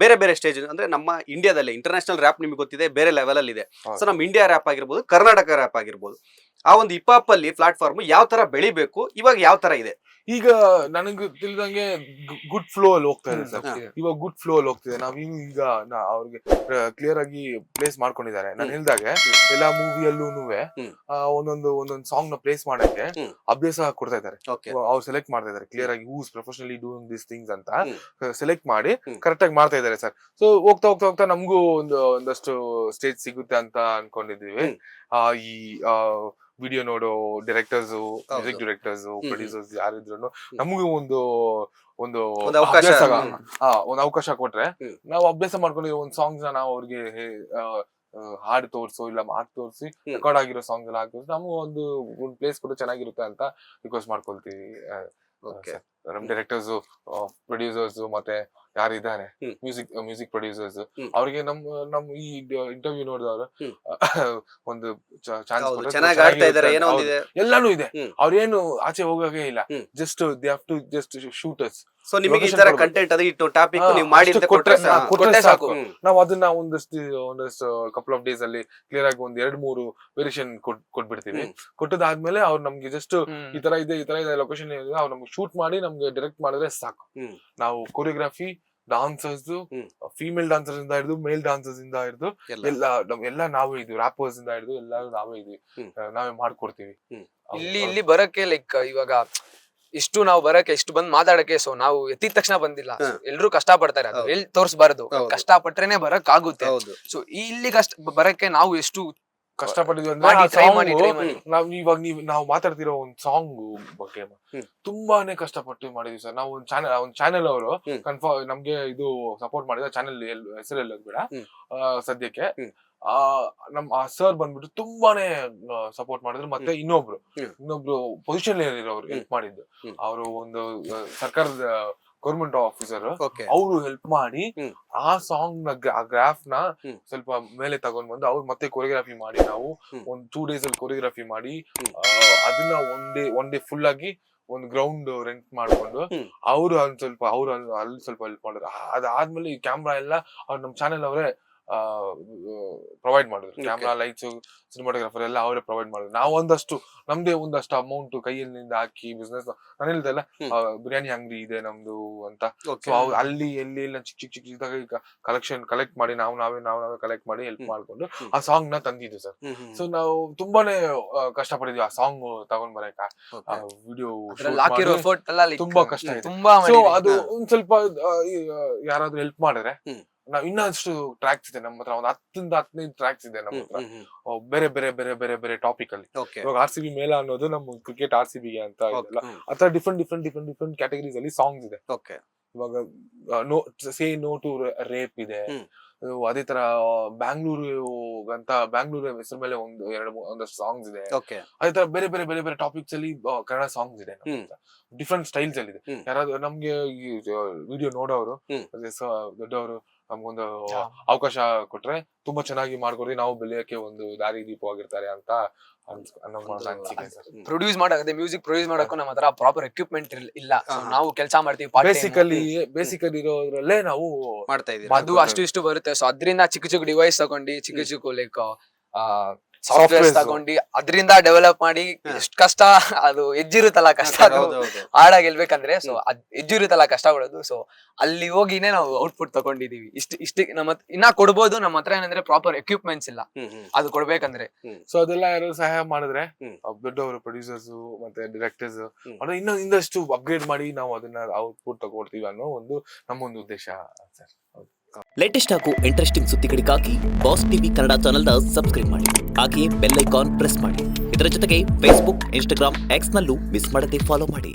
ಬೇರೆ ಬೇರೆ ಸ್ಟೇಜ್ ಅಂದ್ರೆ ನಮ್ಮ ಇಂಡಿಯಾದಲ್ಲಿ ಇಂಟರ್ನ್ಯಾಷನಲ್ ರ್ಯಾಪ್ ನಿಮ್ಗೆ ಗೊತ್ತಿದೆ, ಬೇರೆ ಲೆವೆಲ್ ಅಲ್ಲಿ ಇದೆ. ಸೊ ನಮ್ಮ ಇಂಡಿಯಾ ರ್ಯಾಪ್ ಆಗಿರ್ಬೋದು, ಕರ್ನಾಟಕ ರ್ಯಾಪ್ ಆಗಿರ್ಬೋದು, ಆ ಒಂದು ಹಿಪ್ ಹಾಪ್ ಅಲ್ಲಿ ಪ್ಲಾಟ್ಫಾರ್ಮ್ ಯಾವ ತರ ಬೆಳಿಬೇಕು, ಇವಾಗ ಯಾವ ತರ ಇದೆ? ಈಗ ನನಗೆ ತಿಳಿದಂಗೆ ಗುಡ್ ಫ್ಲೋ ಅಲ್ಲಿ ಹೋಗ್ತಾ ಇದೆ ಸರ್. ಇವಾಗ ಗುಡ್ ಫ್ಲೋ ಅಲ್ಲಿ ಹೋಗ್ತಿದೆ. ನಾವ್ ಈಗ ಅವ್ರಿಗೆ ಕ್ಲಿಯರ್ ಆಗಿ ಪ್ಲೇಸ್ ಮಾಡ್ಕೊಂಡಿದ್ದಾರೆ. ನಾನು ಹೇಳ್ದಾಗೆ ಎಲ್ಲಾ ಮೂವಿಯಲ್ಲೂ ಒಂದೊಂದು ಸಾಂಗ್ ನ ಪ್ಲೇಸ್ ಮಾಡಕ್ಕೆ ಅಭ್ಯಾಸ ಕೊಡ್ತಾ ಇದ್ದಾರೆ. ಅವ್ರು ಸೆಲೆಕ್ಟ್ ಮಾಡ್ತಾ ಇದ್ದಾರೆ ಕ್ಲಿಯರ್ ಆಗಿ who's professionally doing this things ಅಂತ ಸೆಲೆಕ್ಟ್ ಮಾಡಿ ಕರೆಕ್ಟ್ ಆಗಿ ಮಾಡ್ತಾ ಇದ್ದಾರೆ ಸರ್. ಸೊ ಹೋಗ್ತಾ ಹೋಗ್ತಾ ಹೋಗ್ತಾ ನಮಗೂ ಒಂದಷ್ಟು ಸ್ಟೇಜ್ ಸಿಗುತ್ತೆ ಅಂತ ಅನ್ಕೊಂಡಿದೀವಿ. ಈ ವಿಡಿಯೋ ನೋಡೋ ಡೈರೆಕ್ಟರ್ಸ್, ಮ್ಯೂಸಿಕ್ ಡೈರೆಕ್ಟರ್ಸ್, ಪ್ರೊಡ್ಯೂಸರ್ಸ್ ಯಾರಿದ್ರು ನಮಗೂ ಒಂದು ಅವಕಾಶ ಕೊಟ್ರೆ ನಾವು ಅಭ್ಯಾಸ ಮಾಡ್ಕೊಂಡಿರೋ ಒಂದು ಸಾಂಗ್ಸ್ ನಾವು ಅವ್ರಿಗೆ ಹಾಡು ತೋರ್ಸು ಇಲ್ಲ ಮಾತು ತೋರಿಸಿ ರೆಕಾರ್ಡ್ ಆಗಿರೋ ಸಾಂಗ್ಸ್ ಎಲ್ಲ ಹಾಕಿ ನಮಗೂ ಒಂದು ಪ್ಲೇಸ್ ಕೂಡ ಚೆನ್ನಾಗಿರುತ್ತೆ ಅಂತ ರಿಕ್ವೆಸ್ಟ್ ಮಾಡ್ಕೊಳ್ತೀವಿ. ನಮ್ ಡೈರೆಕ್ಟರ್ಸ್, ಪ್ರೊಡ್ಯೂಸರ್ಸ್ ಮತ್ತೆ ಯಾರಿದ್ದಾರೆ ಮ್ಯೂಸಿಕ್ ಪ್ರೊಡ್ಯೂಸರ್ಸ್ ಅವ್ರಿಗೆ ನಮ್ ಈ ಇಂಟರ್ವ್ಯೂ ನೋಡಿದವರು ಒಂದು ಎಲ್ಲಾನು ಇದೆ. ಅವ್ರೇನು ಆಚೆ ಹೋಗೇ ಇಲ್ಲ. Just they have to just shoot us. So ನಿಮಗೆ ಈ ತರ ಕಂಟೆಂಟ್ ಅದು ಇಟ್ಟು ಟಾಪಿಕ್ ನೀವು ಮಾಡಿ ಕೊಟ್ರೆ ಸಾಕು. ನಾವು ಅದನ್ನ ಒಂದಷ್ಟು ಕಪಲ್ ಆಫ್ ಡೇಸ್ ಅಲ್ಲಿ ಕ್ಲಿಯರ್ ಆಗಿ 2-3 ವೇರಿಯೇಷನ್ ಕೊಟ್ಬಿಡ್ತೀವಿ. ಕೊಟ್ಟದಾದ್ಮೇಲೆ ಅವ್ರು ನಮ್ಗೆ ಜಸ್ಟ್ ಈ ತರ ಇದೆ ಲೊಕೇಶನ್ ಇದೆ, ಅವ್ರು ನಮ್ಗೆ ಶೂಟ್ ಮಾಡಿ ನಮ್ಗೆ ಡೈರೆಕ್ಟ್ ಮಾಡಿದ್ರೆ ಸಾಕು. ನಾವು ಕೊರಿಯೋಗ್ರಫಿ, ಡಾನ್ಸರ್ಸ್, ಫೀಮೇಲ್ ಡಾನ್ಸರ್ಸ್ ಇಂದ ಹಿಡಿದು ಮೇಲ್ ಡಾನ್ಸರ್ಸ್ ಇಂದ ಹಿಡಿದು ಎಲ್ಲ ನಾವೇ ಇದೀವಿ. ರ್ಯಾಪರ್ಸ್ ಇಂದ ಹಿಡಿದು ಎಲ್ಲರೂ ನಾವೇ ಇದೀವಿ, ನಾವೇ ಮಾಡ್ಕೊಡ್ತೀವಿ. ಇಲ್ಲಿ ಬರಕ್ಕೆ ಲೈಕ್ ಇವಾಗ ಇಷ್ಟು ನಾವು ಬರಕ್ಕೆ ಇಷ್ಟು ಬಂದ್ ಮಾತಾಡಕ್ಕೆ, ಸೊ ನಾವು ಎತ್ತಿದ ತಕ್ಷಣ ಬಂದಿಲ್ಲ. ಎಲ್ರು ಕಷ್ಟ ಪಡ್ತಾರೆ, ಅದು ಎಲ್ಲಿ ತೋರ್ಸ್ಬಾರ್ದು. ಕಷ್ಟ ಪಟ್ರೇನೆ ಬರಕ್ ಆಗುತ್ತೆ. ಸೊ ಇಲ್ಲಿ ಬರಕ್ಕೆ ನಾವು ಎಷ್ಟು ಕಷ್ಟಪಟ್ಟಿದ್ವಿ ಅಂದ್ರೆ ನಾವು ಮಾತಾಡ್ತಿರೋ ಒಂದ್ ಸಾಂಗ್ ಬಗ್ಗೆ ತುಂಬಾನೇ ಕಷ್ಟಪಟ್ಟು ಮಾಡಿದ್ವಿ ಸರ್. ನಾವು ಒಂದ್ ಚಾನೆಲ್ ಅವರು ಕನ್ಫರ್ಮ್ ನಮ್ಗೆ ಇದು ಸಪೋರ್ಟ್ ಮಾಡಿದ ಚಾನೆಲ್ ಹೆಸರೆಲ್ಲ ಬೇಡ ಸದ್ಯಕ್ಕೆ. ಆ ಸರ್ ಬಂದ್ಬಿಟ್ಟು ತುಂಬಾನೇ ಸಪೋರ್ಟ್ ಮಾಡಿದ್ರು. ಮತ್ತೆ ಇನ್ನೊಬ್ರು ಪೊಸಿಷನ್ ಇರೋರು ಹೆಲ್ಪ್ ಮಾಡಿದ್ದು. ಅವರು ಒಂದು ಸರ್ಕಾರದ ಗೌರ್ಮೆಂಟ್ ಆಫೀಸರ್, ಅವರು ಹೆಲ್ಪ್ ಮಾಡಿ ಆ ಸಾಂಗ್ ನ ಗ್ರಾಫ್ ನ ಸ್ವಲ್ಪ ಮೇಲೆ ತಗೊಂಡ್ ಬಂದು ಅವ್ರು ಮತ್ತೆ ಕೊರಿಯೋಗ್ರಫಿ ಮಾಡಿ ನಾವು ಒಂದ್ 2 days ಅಲ್ಲಿ ಕೊರಿಯೋಗ್ರಫಿ ಮಾಡಿ ಅದನ್ನ ಒನ್ ಡೇ ಫುಲ್ ಆಗಿ ಒಂದು ಗ್ರೌಂಡ್ ರೆಂಟ್ ಮಾಡ್ಕೊಂಡು ಅವ್ರು ಅಲ್ಲಿ ಸ್ವಲ್ಪ ಹೆಲ್ಪ್ ಮಾಡಿದ್ರು. ಅದಾದ್ಮೇಲೆ ಈ ಕ್ಯಾಮ್ರಾ ಎಲ್ಲ ಅವ್ರು ನಮ್ ಚಾನೆಲ್ ಅವರೇ ಪ್ರೊವೈಡ್ ಮಾಡಿದ್ರು. ಕ್ಯಾಮ್ರಾ, ಲೈಟ್ಸ್, ಸಿನಿಮಾಟೋಗ್ರಾಫರ್ ಎಲ್ಲ ಅವರೇ ಪ್ರೊವೈಡ್ ಮಾಡಿದ್ರು. ನಾವು ನಮ್ದೇ ಒಂದಷ್ಟು ಅಮೌಂಟ್ ಕೈಯಲ್ಲಿಂದ ಹಾಕಿ ಬಿಸ್ನೆಸ್. ನಾನು ಹೇಳ್ದಲ್ಲ ಬಿರಿಯಾನಿ ಅಂಗಡಿ ಇದೆ ನಮ್ದು ಅಂತ. ಸೊ ಅಲ್ಲಿ ಎಲ್ಲಿ ಚಿಕ್ಕ ಕಲೆಕ್ಟ್ ಮಾಡಿ ನಾವೇ ಕಲೆಕ್ಟ್ ಮಾಡಿ ಹೆಲ್ಪ್ ಮಾಡ್ಕೊಂಡು ಆ ಸಾಂಗ್ ನ ತಂದಿದ್ದು ಸರ್. ಸೊ ನಾವು ತುಂಬಾನೇ ಕಷ್ಟಪಟ್ಟಿದ್ವಿ ಆ ಸಾಂಗ್ ತಗೊಂಡ್ ಬರಕ. ವಿಡಿಯೋ ತುಂಬಾ ಕಷ್ಟ ಇದೆ. ಸೊ ಅದು ಒಂದ್ ಸ್ವಲ್ಪ ಯಾರಾದ್ರೂ ಹೆಲ್ಪ್ ಮಾಡಿದ್ರೆ ನಾವ್ ಇನ್ನಷ್ಟು ಟ್ರ್ಯಾಕ್ಸ್ ಇದೆ ನಮ್ಮ ಹತ್ರ. ಒಂದು 10-15 ಟ್ರ್ಯಾಕ್ಸ್ ಇದೆ ನಮ್ಮ ಹತ್ರ, ಬೇರೆ ಬೇರೆ ಬೇರೆ ಬೇರೆ ಬೇರೆ ಟಾಪಿಕ್ ಅಲ್ಲಿ. ಇವಾಗ RCB ಮೇಲ ಅನ್ನೋದು ನಮ್ಮ ಕ್ರಿಕೆಟ್ RCB ಅಂತ ಇದೆಲ್ಲ, ಆತರ ಡಿಫ್ರೆಂಟ್ ಕ್ಯಾಟಗರೀಸ್ ಅಲ್ಲಿ ಸಾಂಗ್ಸ್ ಇದೆ. ಇವಾಗ ಸೇ ನೋ ಟು ರೇಪ್ ಇದೆ. ಅದೇ ತರ ಬ್ಯಾಂಗ್ಳೂರು ಹೆಸರು ಮೇಲೆ ಒಂದಷ್ಟು ಸಾಂಗ್ಸ್ ಇದೆ. ಅದೇ ತರ ಬೇರೆ ಬೇರೆ ಬೇರೆ ಬೇರೆ ಟಾಪಿಕ್ಸ್ ಅಲ್ಲಿ ಕನ್ನಡ ಸಾಂಗ್ಸ್ ಇದೆ. ಡಿಫ್ರೆಂಟ್ ಸ್ಟೈಲ್ಸ್ ಅಲ್ಲಿ ಇದೆ. ಯಾರಾದ್ರೂ ನಮ್ಗೆ ವಿಡಿಯೋ ನೋಡೋರು, ದೊಡ್ಡವರು ನಮ್ಗೊಂದು ಅವಕಾಶ ಕೊಟ್ರೆ ತುಂಬಾ ಚೆನ್ನಾಗಿ ಮಾಡ್ಕೊಡ್ತೀವಿ. ನಾವು ಬೆಳೆಯಕ್ಕೆ ಒಂದು ದಾರಿ ದೀಪವಾಗಿರ್ತಾರೆ ಅಂತ ಪ್ರೊಡ್ಯೂಸ್ ಮಾಡಕ್ಕೆ, ಮ್ಯೂಸಿಕ್ ಪ್ರೊಡ್ಯೂಸ್ ಮಾಡಕ್ಕೂ ನಮ್ಮ ಹತ್ರ ಪ್ರಾಪರ್ ಎಕ್ವಿಪ್ಮೆಂಟ್ ಇಲ್ಲ. ನಾವು ಕೆಲಸ ಮಾಡ್ತೀವಿ, ಬೇಸಿಕಲಿ ಇರೋದ್ರಲ್ಲೇ ನಾವು ಮಾಡ್ತಾ ಇದೀವಿ. ಅದು ಅಷ್ಟು ಬರುತ್ತೆ. ಸೊ ಅದರಿಂದ ಚಿಕ್ಕ ಡಿವೈಸ್ ತಗೊಂಡು ಚಿಕ್ಕ ಲೈಕ್ ಸಾಫ್ಟ್ವೇರ್ ತಗೊಂಡು ಅದರಿಂದ ಡೆವಲಪ್ ಮಾಡಿ ಎಷ್ಟು ಕಷ್ಟ ಅದು ಹೆಜ್ಜಿರುತ್ತಲ್ಲ ಕಷ್ಟ ಹಾಡಾಗಿ ಹೇಳ್ಬೇಕಂದ್ರೆ. ಸೊ ಅದ್ ಹೆಜ್ಜಿರುತ್ತಲ್ಲ ಕಷ್ಟ ಪಡೋದು. ಸೊ ಅಲ್ಲಿ ಹೋಗಿನೇ ನಾವು ಔಟ್ಪುಟ್ ತಗೊಂಡಿದೀವಿ. ಇಷ್ಟ ನಮ್ಮ ಇನ್ನ ಕೊಡ್ಬೋದು. ನಮ್ಮ ಹತ್ರ ಏನಂದ್ರೆ ಪ್ರಾಪರ್ ಎಕ್ವಿಪ್ಮೆಂಟ್ಸ್ ಇಲ್ಲ, ಅದು ಕೊಡ್ಬೇಕಂದ್ರೆ. ಸೊ ಅದೆಲ್ಲ ಯಾರು ಸಹಾಯ ಮಾಡಿದ್ರೆ ದೊಡ್ಡವರು ಪ್ರೊಡ್ಯೂಸರ್ಸ್ ಮತ್ತೆ ಡೈರೆಕ್ಟರ್ಸ್ ಇನ್ನಷ್ಟು ಅಪ್ಗ್ರೇಡ್ ಮಾಡಿ ನಾವು ಅದನ್ನ ಔಟ್ಪುಟ್ ತಗೊಳ್ತೀವಿ ಅನ್ನೋ ನಮ್ಮೊಂದು ಉದ್ದೇಶ ಸರ್. ಲೇಟೆಸ್ಟ್ ಹಾಗೂ ಇಂಟ್ರೆಸ್ಟಿಂಗ್ ಸುದ್ದಿಗಳಿಗಾಗಿ ಬಾಸ್ ಟಿವಿ ಕನ್ನಡ ಚಾನೆಲ್ನ ಸಬ್ಸ್ಕ್ರೈಬ್ ಮಾಡಿ. ಹಾಗೆಯೇ ಬೆಲ್ ಐಕಾನ್ ಪ್ರೆಸ್ ಮಾಡಿ. ಇದರ ಜೊತೆಗೆ ಫೇಸ್ಬುಕ್, ಇನ್ಸ್ಟಾಗ್ರಾಮ್, ಎಕ್ಸ್ ನಲ್ಲೂ ಮಿಸ್ ಮಾಡದೆ ಫಾಲೋ ಮಾಡಿ.